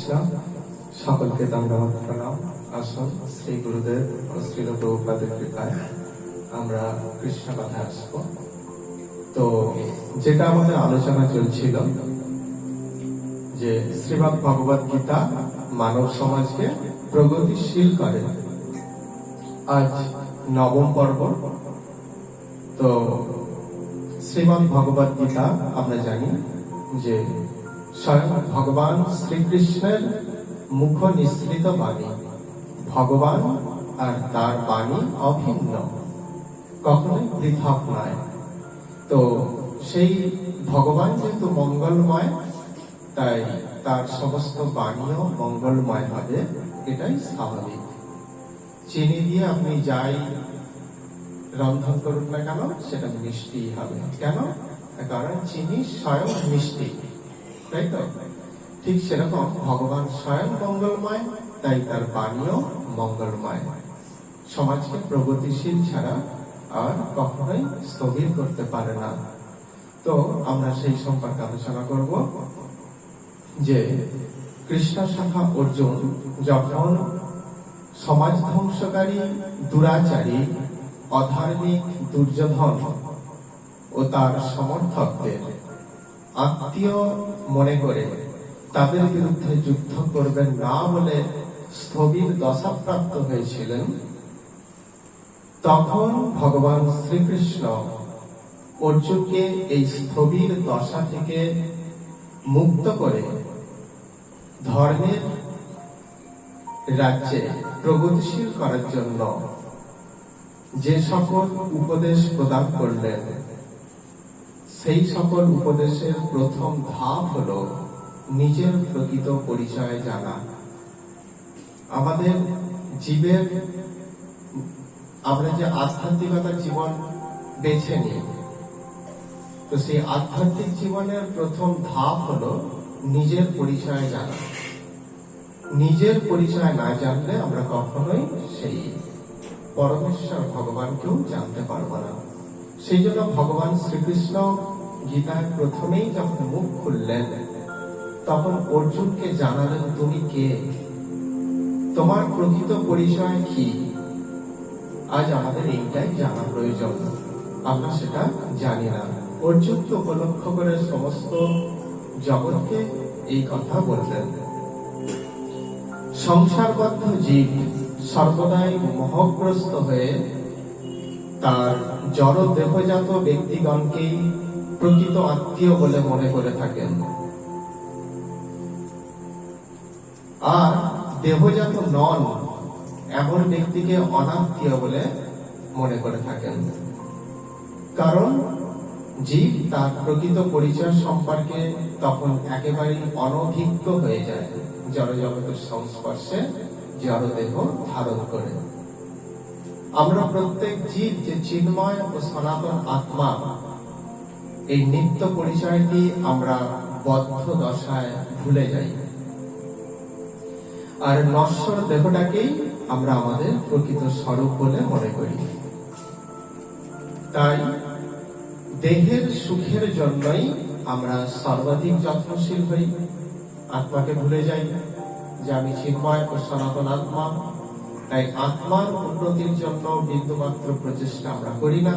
কৃষ্ণ। সকলকে দণ্ডবত প্রণাম। আসুন শ্রী গুরুদেব ও শ্রীল প্রভুপাদের কৃপায় আমরা কৃষ্ণ কথা আসব। তো যেটা আমাদের আলোচনা চলছিল যে শ্রীমদ্ ভগবত গীতা মানব সমাজকে প্রগতিশীল করে। আজ নবম পর্ব। তো শ্রীমদ্ ভগবত গীতা আমরা জানি যে স্বয়ং ভগবান শ্রীকৃষ্ণের মুখ নিঃসৃত বাণী। ভগবান আর তার বাণী অভিন্ন, কখনোই পৃথক নয়। তো সেই ভগবান যেহেতু মঙ্গলময়, তাই তার সমস্ত বাণীও মঙ্গলময় হবে, এটাই স্বাভাবিক। চিনি দিয়ে আপনি যাই রন্ধন করুন না কেন, সেটা মিষ্টি হবে। কেন? কারণ চিনি স্বয়ং মিষ্টি, তাই তো? ঠিক সেরকম ভগবান স্বয়ং মঙ্গলময়, তাই তার বাণীও মঙ্গলময়। সমাজকে প্রগতিশীল ছাড়া আর কখনোই স্থবির করতে পারে না। তো আমরা সেই সম্পর্কে আলোচনা করব যে কৃষ্ণ শাখা অর্জুন যখন সমাজ ধ্বংসকারী, দুরাচারী, অধার্মিক দুর্যোধন ও তার সমর্থকদের আত্মীয় মনে করে তাদের বিরুদ্ধে যুদ্ধ করবেন না বলে স্থবির দশাপ্রাপ্ত হয়েছিলেন, তখন ভগবান শ্রীকৃষ্ণ অর্জুনকে এই স্থবির দশা থেকে মুক্ত করে ধর্মের রাজ্যে প্রগতিশীল করার জন্য যে সকল উপদেশ প্রদান করলেন, সেই সকল উপদেশের প্রথম ধাপ হল নিজের প্রকৃত পরিচয় জানা। আমাদের জীবের, আমরা যে আধ্যাত্মিকতার জীবন বেছে নিই, তো সেই আধ্যাত্মিক জীবনের প্রথম ধাপ হল নিজের পরিচয় জানা। নিজের পরিচয় না জানলে আমরা কখনোই সেই পরমেশ্বর ভগবানকেও জানতে পারব না। সেই জন্য ভগবান শ্রীকৃষ্ণ গীতার প্রথমেই যখন মুখ খুললেন, তখন অর্জুনকে জানালেন, তুমি কে, তোমার প্রকৃত পরিচয় কি। আজ আমাদের এইটাই জানা প্রয়োজন, আমরা সেটা জানি না। অর্জুনকে উপলক্ষ করে সমস্ত জগৎকে এই কথা বললেন। সংসারবদ্ধ জীব সর্বদাই মোহগ্রস্ত হয়ে তার জড় দেহজাত ব্যক্তিগণকেই প্রকৃত আত্মীয় বলে মনে করে থাকেন, আর দেহজাত নন এমন ব্যক্তিকে অনাত্মীয় বলে মনে করে থাকেন। কারণ জীব তার প্রকৃত পরিচয় সম্পর্কে তখন একেবারেই অনভিজ্ঞ হয়ে যায়, জড় জগতের সংস্পর্শে জড় দেহ ধারণ করে। আমরা প্রত্যেক জীব যে চিন্ময় ও সনাতন আত্মা, এই নিত্য পরিচয়টি আমরা বদ্ধ দশায় ভুলে যাই, আর নশ্বর দেহটাকেই আমরা আমাদের প্রকৃত স্বরূপ বলে মনে করি। তাই দেহের সুখের জন্যই আমরা সর্বাধিক যত্নশীল হই, আত্মাকে ভুলে যাই যে আমি চিন্ময় ও সনাতন আত্মা। তাই আত্মার উন্নতির জন্য বিন্দুমাত্র প্রচেষ্টা আমরা করি না,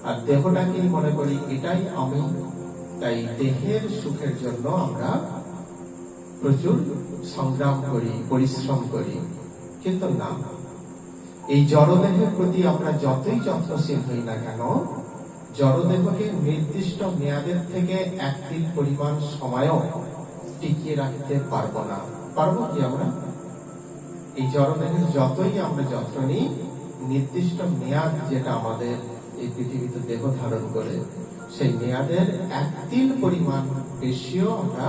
আর দেহটাকেই মনে করি এটাই আমি। তাই দেহের সুখের জন্য আমরা প্রচুর সংগ্রাম করি, পরিশ্রম করি, কিন্তু না, এই জড়দেহের প্রতি আমরা যতই যত্নশীল হই না কেন, জড়দেহকে নির্দিষ্ট মেয়াদের থেকে একদিন পরিমাণ সময়ও টিকিয়ে রাখতে পারবো না। পারবো কি আমরা? এই জড়দেহের যতই আমরা যত্ন নিই, নির্দিষ্ট মেয়াদ যেটা আমাদের এই পৃথিবীতে দেহ ধারণ করে, সেই মেয়াদের একদিন পরিমাণ বেশিও আমরা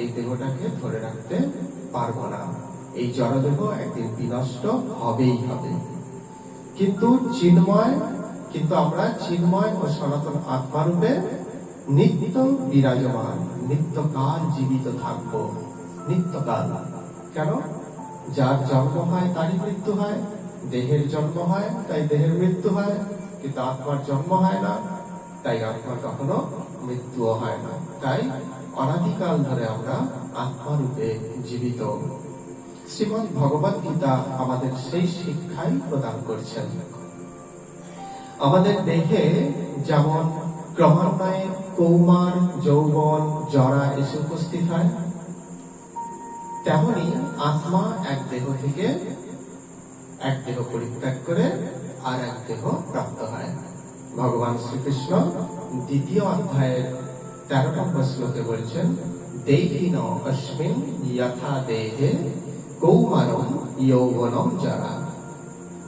এই দেহটাকে ধরে রাখতে পারবো না। এই জড়দেহ একদিন বিনষ্ট হবেই হবে। কিন্তু আমরা চিন্ময় ও সনাতন আত্মারূপে নিত্য বিরাজমান, নিত্যকাল জীবিত থাকবো, নিত্যকাল। কেন? যার জন্ম হয় তারই মৃত্যু হয়, দেহের জন্ম হয় তাই দেহের মৃত্যু হয়, কিন্তু আত্মার জন্ম হয় না, তাই আত্মার কখনো মৃত্যুও হয় না। তাই অনাদিকাল ধরে আমরা আত্মারূপে জীবিত। শ্রীমদ্ ভগবত গীতা আমাদের সেই শিক্ষাই প্রদান করছেন। আমাদের দেহে যেমন ক্রমান্বয়ে কৌমার, যৌবন, জরা এসে উপস্থিত হয়, তেমনি আত্মা এক দেহ থেকে এক দেহ পরিত্যাগ করে আর এক দেহ প্রাপ্ত হয়। ভগবান শ্রীকৃষ্ণ দ্বিতীয় অধ্যায়ের 13 নম্বর শ্লোকে বলছেন, দেহিন অস্মিন যথা দেহে কৌমারম যৌবনম জরা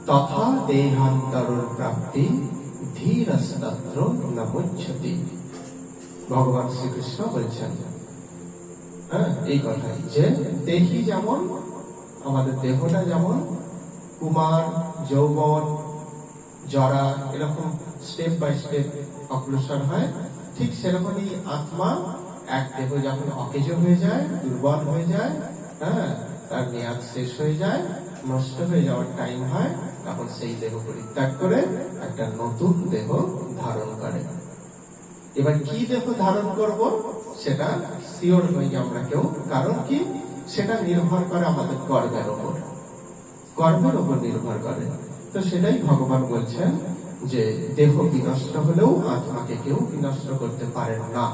তথা দেহান্তর প্রাপ্তি ধীরস্তত্র ন মুচ্যতি। ভগবান শ্রীকৃষ্ণ বলছেন এই কথাই, যে দেহি যেমন, আমাদের দেহটা যেমন কুমার, যৌবন, জরা এরকম স্টেপ বাই স্টেপ অগ্রসর হয়, ঠিক সেরকমই আত্মা এক দেহ যখন অকেজ হয়ে যায়, দুর্বল হয়ে যায়, তার মেয়াদ শেষ হয়ে যায়, নষ্ট হয়ে যাওয়ার টাইম হয়, তখন সেই দেহ পরিত্যাগ করে একটা নতুন দেহ ধারণ করে। এবার কি দেহ ধারণ করব সেটা শিওর হই আমরা কেউ, কারণ কি সেটা নির্ভর করে আমাদের কর্মের উপর নির্ভর করে। তো সেটাই ভগবান বলছেন যে দেহ বিনষ্ট হলেও আত্মাকে কেউ বিনষ্ট করতে পারে না,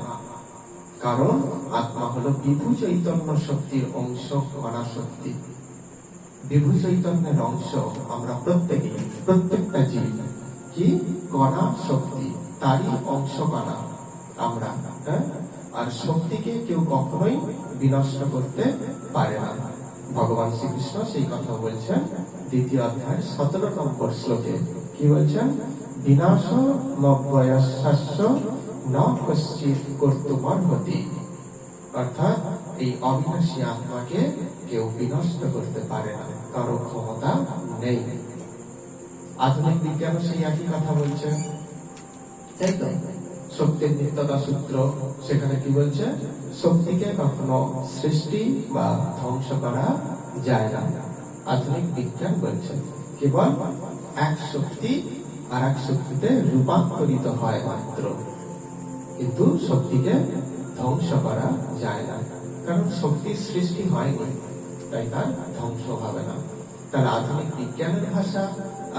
কারণ আত্মা হলো বিভু চৈতন্য শক্তির অংশ, কণা শক্তি। বিভু চৈতন্যের অংশ আমরা প্রত্যেকটা জীব কি কণা শক্তি, তারই অংশ কণা আমরা। আর শক্তিকে কেউ কখনোই বিনষ্ট করতে পারে না। ভগবান শ্রীকৃষ্ণ সেই কথা বলছেন দ্বিতীয় অধ্যায় 17 নম্বর শ্লোকে। কি বলছেন? বিনাশ মব্যয়স্য ন কশ্চিৎ কর্তুমর্হতি। অর্থাৎ এই অবিনাশী আত্মাকে কেউ বিনষ্ট করতে পারে না, কারো ক্ষমতা নেই। আধুনিক বিজ্ঞান সেই একই কথা বলছে, তাই তো? শক্তির নিত্যতা সূত্র সেখানে কি বলছে? শক্তিকে কখনো সৃষ্টি বা ধ্বংস করা যায় না। আধুনিক বিজ্ঞান বলছে কেবল এক শক্তি আর এক শক্তিতে রূপান্তরিত হয় মাত্র, কিন্তু শক্তিকে ধ্বংস করা যায় না, কারণ শক্তির সৃষ্টি হয়নি, তাই তার ধ্বংস হবে না। তার আধুনিক বিজ্ঞানের ভাষা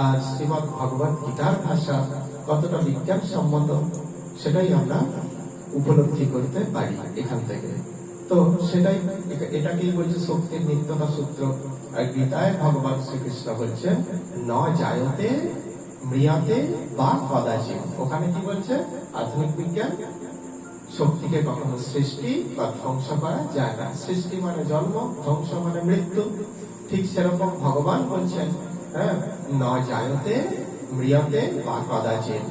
আর শ্রীমদ্ ভগবত গীতার ভাষা কতটা বিজ্ঞান সম্মত সেটাই আমরা উপলব্ধি করতে পারি এখান থেকে। তো সেটাই, এটাকেই বলছে শক্তির নিত্যতা সূত্র। আর গীতায় ভগবান শ্রীকৃষ্ণ বলছেন ন জায়তে ম্রিয়তে বা কদাচিৎ। ওখানে কি বলছে আধুনিক বিজ্ঞান? শক্তিকে কখনো সৃষ্টি বা ধ্বংস করা যায় না। সৃষ্টি মানে জন্ম, ধ্বংস মানে মৃত্যু। ঠিক সেরকম ভগবান বলছেন ন জায়তে ম্রিয়তে বা কদাচিৎ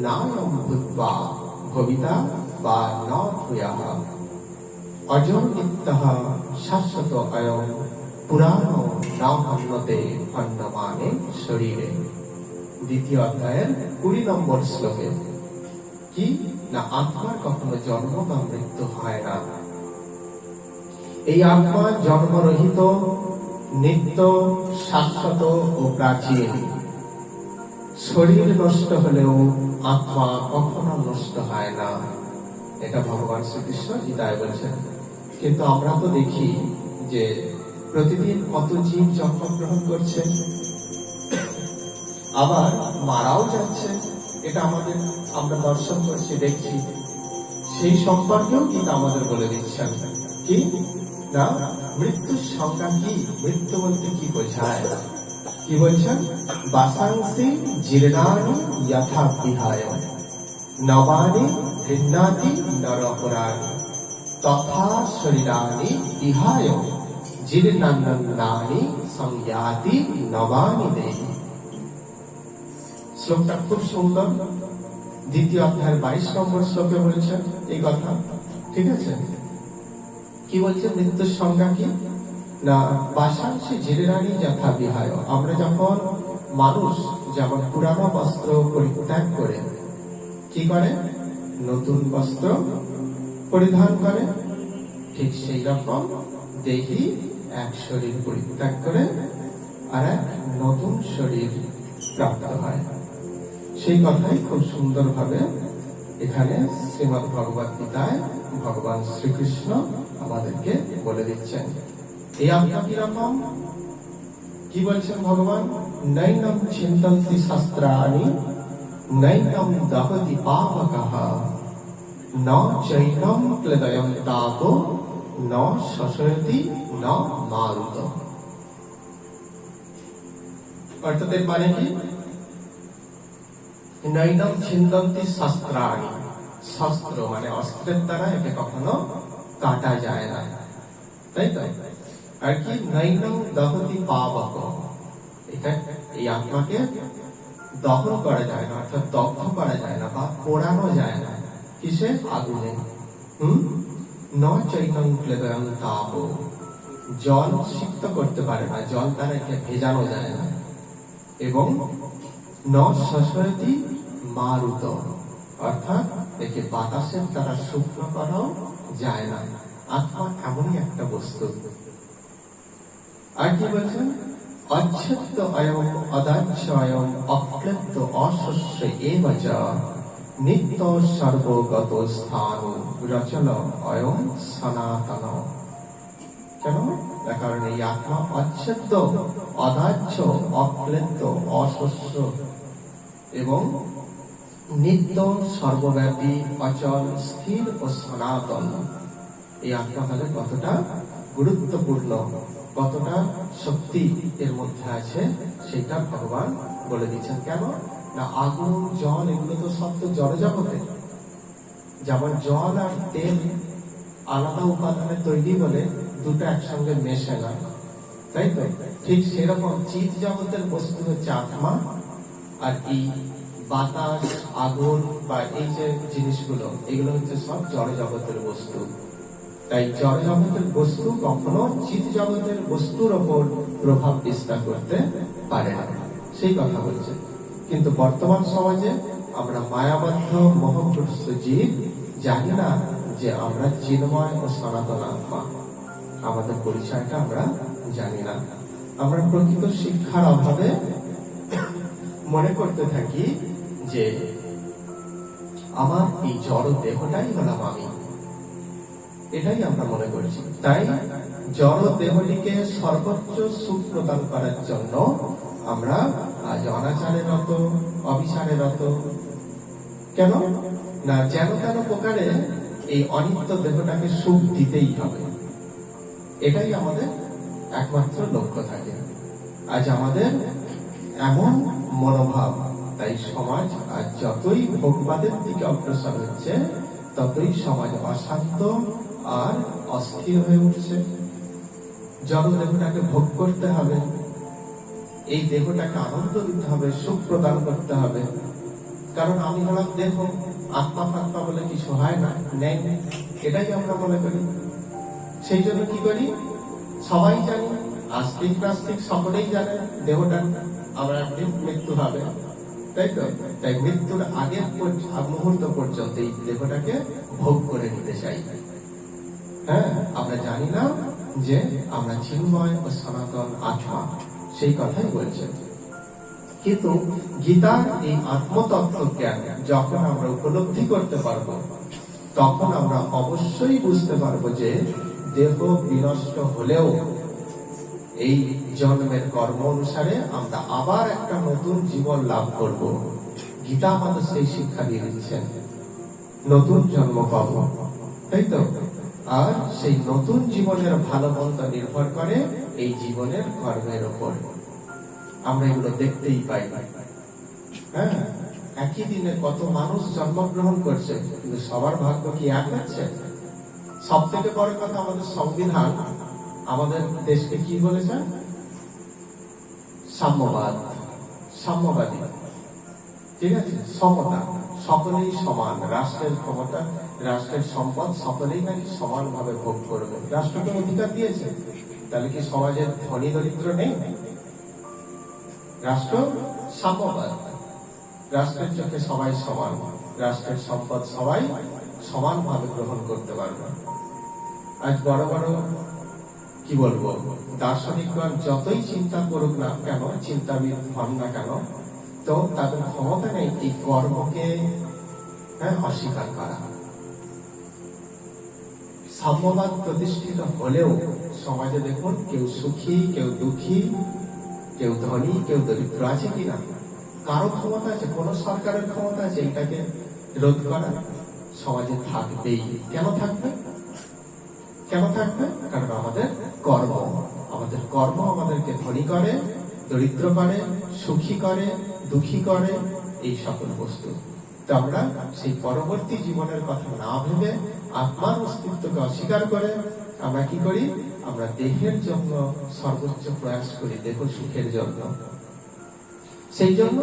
নায়ম ভূত্বা ভবিতা বা ন ভূয়াঃ অজো নিত্যঃ শাশ্বত অয়ং পুরাণো না হন্যতে হন্যমানে শরীরে। দ্বিতীয় অধ্যায়ের 20 নম্বর শ্লোকে কি না, আত্মার কখনো জন্ম বা মৃত্যু হয় না। এই আত্মা জন্মরহিত, নিত্য, শাশ্বত ও প্রাচীন। শরীর নষ্ট হলেও আত্মা কখনো নষ্ট হয় না, এটা ভগবান শ্রীকৃষ্ণ গীতায় বলছেন। কিন্তু আমরা তো দেখি যে প্রতিদিন কত জীব জন্মগ্রহণ করছে, আবার মারাও যাচ্ছে। এটা আমরা দর্শন করছি, দেখছি। সেই সম্পর্কেও কিন্তু আমাদের বলে দিচ্ছেন কি না, মৃত্যুর সংজ্ঞা কি, মৃত্যু বলতে কি বোঝায়। কি বলছেন? বাসাংসি জীর্ণানি যথা বিহায় নবানি গৃহ্ণাতি নরপুরাণি তথা শরীরানি বিহায় জীর্ণান্নানি সংয়াতি নবানি দেহি। শ্লোকটা খুব সুন্দর। দ্বিতীয় অধ্যায়ের 22 নম্বর শ্লোকে বলেছেন এই কথা, ঠিক আছে? কি বলছে? মৃত্যুর সংজ্ঞা কি না, বাসাংসি জীর্ণানি যথা বিহায়। আমরা যখন মানুষ যেমন পুরানো বস্ত্র পরিত্যাগ করে কি করে, নতুন বস্ত্র পরিধান করে, ঠিক সেই রকম দেহি এক শরীর পরিত্যাগ করে আর এক নতুন শরীর প্রাপ্ত হয়। সেই কথাই খুব সুন্দরভাবে এখানে শ্রীমদ্ ভগবত গীতায় ভগবান শ্রীকৃষ্ণ আমাদেরকে বলে দিচ্ছেন। এই আত্মা কিরকম, কি বলছেন ভগবান? নৈনম চিন্তন্তি শাস্ত্রাণি নৈনম দহতি পাবকঃ ন চৈনম ক্লেদয়ং তাতো ন শশয়তি ন মারুত। অর্থাৎ এর মানে কি? নৈনম চিন্তন্তি শাস্ত্রাণি, শাস্ত্র মানে অস্ত্রের দ্বারা একে কখনো কাটা যায় না, তাই তো? আর কি নৈনম দহতি পাবক, এটা এই আত্মাকে দহন করা যায় না, অর্থাৎ দগ্ধ করা যায় না বা পোড়ানো যায় না। কিসে? আগুনে। ন চৈনম ক্লেদয়ং তাপ, জল সিক্ত করতে পারে না, জল দ্বারা একে ভেজানো যায় না। এবং ন শশয়তি মারুত, অর্থাৎ একে বাতাসের দ্বারা শুকনো করাও যায় না। আত্মা এমনই একটা বস্তু। আর কি বলছেন? অচ্ছেদ্য অয়ং অদাহ্য অয়ং অক্লেদ্য অশস্য এব চ নিত্য সর্বগত স্থান রচন অয়ং সনাতন। কেন? তার কারণ এই আত্মা অচ্ছেদ্য, অদাহ্য, অক্লেদ্য, অশস্য এবং নিত্য, সর্বব্যাপী, অচল, স্থির ও সনাতন। এই আত্মা তাহলে কতটা গুরুত্বপূর্ণ, কতটা শক্তি এর মধ্যে আছে সেটা ভগবান বলে দিচ্ছেন। কেন না আগুন, জল এগুলো তো সব তো জড়জগতে। যেমন জল আর তেল আলাদা উপাদানে তৈরি বলে দুটো একসঙ্গে মেশে না, তাই তো? ঠিক সেরকম চিৎ জগতের বস্তু হচ্ছে আত্মা, আর এই বাতাস, আগুন বা এই যে জিনিসগুলো, এগুলো হচ্ছে সব জড় জগতের বস্তু। তাই জড় জগতের বস্তু কখনো চিৎ জগতের বস্তুর ওপর প্রভাব বিস্তার করতে পারে না, সেই কথা বলছে। কিন্তু বর্তমান সমাজে আমরা মায়াবদ্ধ মোহগ্রস্ত জীব, জানি না যে আমরা চিন্ময় ও সনাতন আত্মা। আমাদের পরিচয়টা আমরা জানি না। আমরা প্রকৃত শিক্ষার অভাবে মনে করতে থাকি যে আমার এই জড় দেহটাই হলাম আমি, এটাই আমরা মনে করছি। তাই জড় দেহটিকে সর্বোচ্চ সুখ প্রদান করার জন্য আমরা আজ অনাচারে রত, অবিচারে রত। কেন না যেন তেন প্রকারে এই অনিত্য দেহটাকে সুখ দিতেই হবে, এটাই আমাদের একমাত্র লক্ষ্য থাকে। আজ আমাদের এমন মনোভাব, তাই সমাজ আজ যতই ভোগবাদের দিকে অগ্রসর হচ্ছে ততই সমাজ অশান্ত আর অস্থির হয়ে উঠছে। জড় দেহটাকে ভোগ করতে হবে, এই দেহটাকে আনন্দ দিতে হবে, সুখ প্রদান করতে হবে। কারণ আমি হলাম দেহ, আত্মা ফাত্মা বলে কিছু হয় না, নেই, এটাই আমরা মনে করি। সেই জন্য কি করি? সবাই জানি, আস্তিক নাস্তিক সকলেই জানে দেহটা আমরা একদিন মৃত্যু হবে, তাই তো? তাই মৃত্যুর আগের মুহূর্ত পর্যন্ত এই দেহটাকে ভোগ করে নিতে চাই। হ্যাঁ, আমরা জানি না যে আমরা চিন্ময় ও সনাতন আত্মা, সেই কথাই বলছেন। কিন্তু গীতার এই আত্মতত্ত্ব জ্ঞান যখন আমরা উপলব্ধি করতে পারবো, তখন আমরা অবশ্যই বুঝতে পারবো যে দেহ বিনষ্ট হলেও এই জন্মের কর্ম অনুসারে আমরা আবার একটা নতুন জীবন লাভ করব। গীতা আমাদের সেই শিক্ষা দিয়ে দিচ্ছেন, নতুন জন্ম পাব, তাই তো? আর সেই নতুন জীবনের ভালো মন্দ নির্ভর করে এই জীবনের কর্মের উপর। আমরা এগুলো দেখতেই পাই। হ্যাঁ, একই দিনে কত মানুষ জন্মগ্রহণ করছে, কিন্তু সবার ভাগ্য কি এক হচ্ছে? সব থেকে বড় কথা, আমাদের সংবিধান আমাদের দেশকে কি বলেছে? সাম্যবাদ, সাম্যবাদী, ঠিক আছে? সমতা, সকলেই সমান, রাষ্ট্রের ক্ষমতা, রাষ্ট্রের সম্পদ সকলেই নাকি সমান ভাবে ভোগ করবে, রাষ্ট্রকে অধিকার দিয়েছে। তাহলে কি সমাজের ধনী দরিদ্র নেই? রাষ্ট্র সাম্যবাদ, রাষ্ট্রের চোখে সবাই সমান, রাষ্ট্রের সম্পদ সবাই সমান ভাবে গ্রহণ করতে পারবে। আজ বড় বড় কি বলবো দার্শনিকগণ যতই চিন্তা করুক না কেন, চিন্তাবিদ হন না কেন, তো তাদের ক্ষমতা নেই এই কর্মকে অস্বীকার করা। সাম্যবাদ প্রতিষ্ঠিত হলেও সমাজে দেখুন কেউ সুখী, কেউ দুঃখী, কেউ ধনী, কেউ দরিদ্র আছে কিনা? কারো ক্ষমতা আছে, কোন সরকারের ক্ষমতা আছে এটাকে রোধ করা? সমাজে থাকবেই। কেন থাকবে? কেন থাকবে? কারণ আমাদের কর্ম আমাদেরকে ধনী করে, দরিদ্র করে, সুখী করে, দুঃখী করে, এই সকল বস্তু। তো আমরা সেই পরবর্তী জীবনের কথা না ভেবে আত্মার অস্তিত্বকে অস্বীকার করে আমরা কি করি? আমরা দেহের জন্য সর্বোচ্চ প্রয়াস করি, দেহ সুখের জন্য। সেই জন্য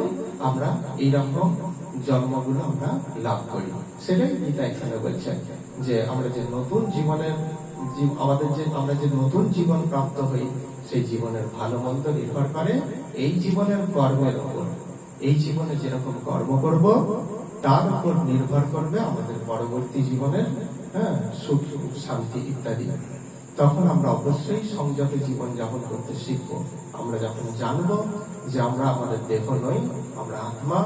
আমরা এইরকম জন্মগুলো আমরা লাভ করি। সেটাই গীতা এখানে বলছেন যে আমরা যে নতুন জীবনের আমরা যে নতুন জীবন প্রাপ্ত হই, সেই জীবনের ভালো মন্দ নির্ভর করে এই জীবনের কর্মের উপর। এই জীবনে যেরকম কর্ম করব তার উপর নির্ভর করবে আমাদের পরবর্তী জীবনের সুখ, শান্তি ইত্যাদি। তখন আমরা অবশ্যই সংযত জীবন যাপন করতে শিখব। আমরা যখন জানবো যে আমরা আমাদের দেহ নই, আমরা আত্মা,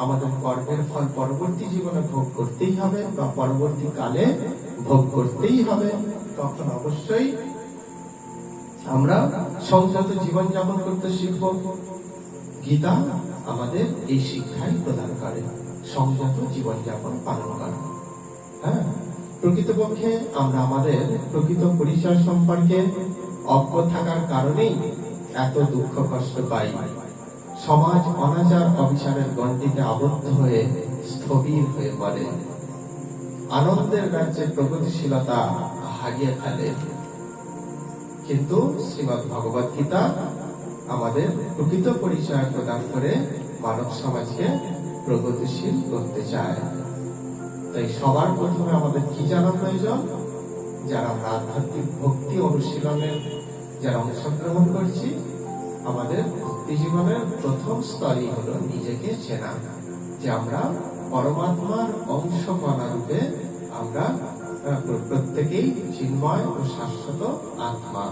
আমাদের কর্মের ফল পরবর্তী জীবনে ভোগ করতেই হবে বা পরবর্তী কালে ভোগ করতেই হবে, তখন অবশ্যই আমরা সংযত জীবন যাপন করতে শিখব। গীতা আমাদের এই শিক্ষাই প্রদান করে, সংযত জীবন যাপন পালন করা। প্রকৃতপক্ষে আমরা আমাদের প্রকৃত পরিচয় সম্পর্কে অজ্ঞ থাকার কারণেই এত দুঃখ কষ্ট পাই। সমাজ অনাচার অবিচারের গণ্ডিতে আবদ্ধ হয়ে স্থবির হয়ে পড়ে, আনন্দের রাজ্যে প্রগতিশীলতা হারিয়ে ফেলে। কিন্তু শ্রীমদ্ ভগবত গীতা আমাদের প্রকৃত পরিচয় প্রদান করে মানব সমাজকে প্রগতিশীল করতে চায়। তাই সবার প্রথমে আমাদের কি জানা প্রয়োজন? যারা আমরা আধ্যাত্মিক ভক্তি অনুশীলনের যারা অংশগ্রহণ করছি, আমাদের ভক্তি জীবনের প্রথম স্তরই হলো নিজেকে চেনা, যে আমরা পরমাত্মার অংশকণা রূপে আমরা প্রত্যেকেই চিন্ময় ও শাশ্বত আত্মা।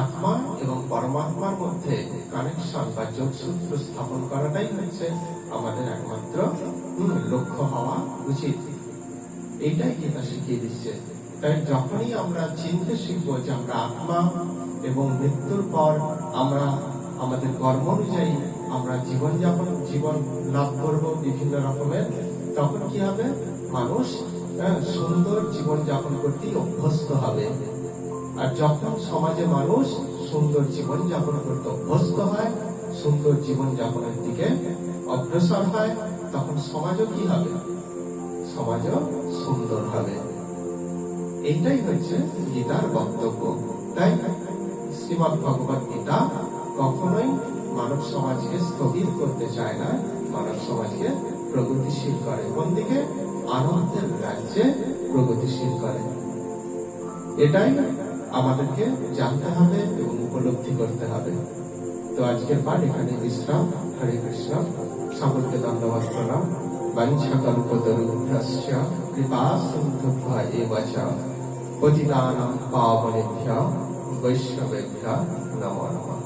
আত্মা এবং পরমাত্মার মধ্যে কানেকশন বা যোগসূত্র স্থাপন করাটাই হচ্ছে আমাদের একমাত্র লক্ষ্য হওয়া উচিত। এইটাই গীতা শিখিয়ে দিচ্ছে। তাই যখনই আমরা চিনতে শিখবো যে আমরা আত্মা এবং মৃত্যুর পর আমরা আমাদের কর্ম অনুযায়ী আমরা জীবন লাভ করবো বিভিন্ন রকমের, তখন কি হবে? মানুষ সুন্দর জীবন যাপন করতে অভ্যস্ত হবে। আর যখন সমাজে মানুষ সুন্দর জীবন যাপন করতে অভ্যস্ত হয়, সুন্দর জীবন যাপনের দিকে অগ্রসর হয়, তখন সমাজও কি হবে? সমাজও সুন্দর হবে। এইটাই হচ্ছে গীতার বক্তব্য। তাই শ্রীমদ্ ভগবত গীতা কখনোই মানব সমাজকে স্থবির করতে চায় না, মানব সমাজকে প্রগতিশীল করে। কোন দিকে? আনন্দের রাজ্যে প্রগতিশীল করে। এটাই আমাদেরকে জানতে হবে এবং উপলব্ধি করতে হবে। তো আজকের পাঠ এখানে বিশ্রাম। হরে কৃষ্ণ। সকলকে ধন্যবাদ প্রণাম। বাঞ্ছাকল্পতরুভ্যশ্চ কৃপা সিন্ধুভ্য এব চ পতিতানাং পাবনেভ্যো বৈষ্ণবেভ্যো নমো নমঃ।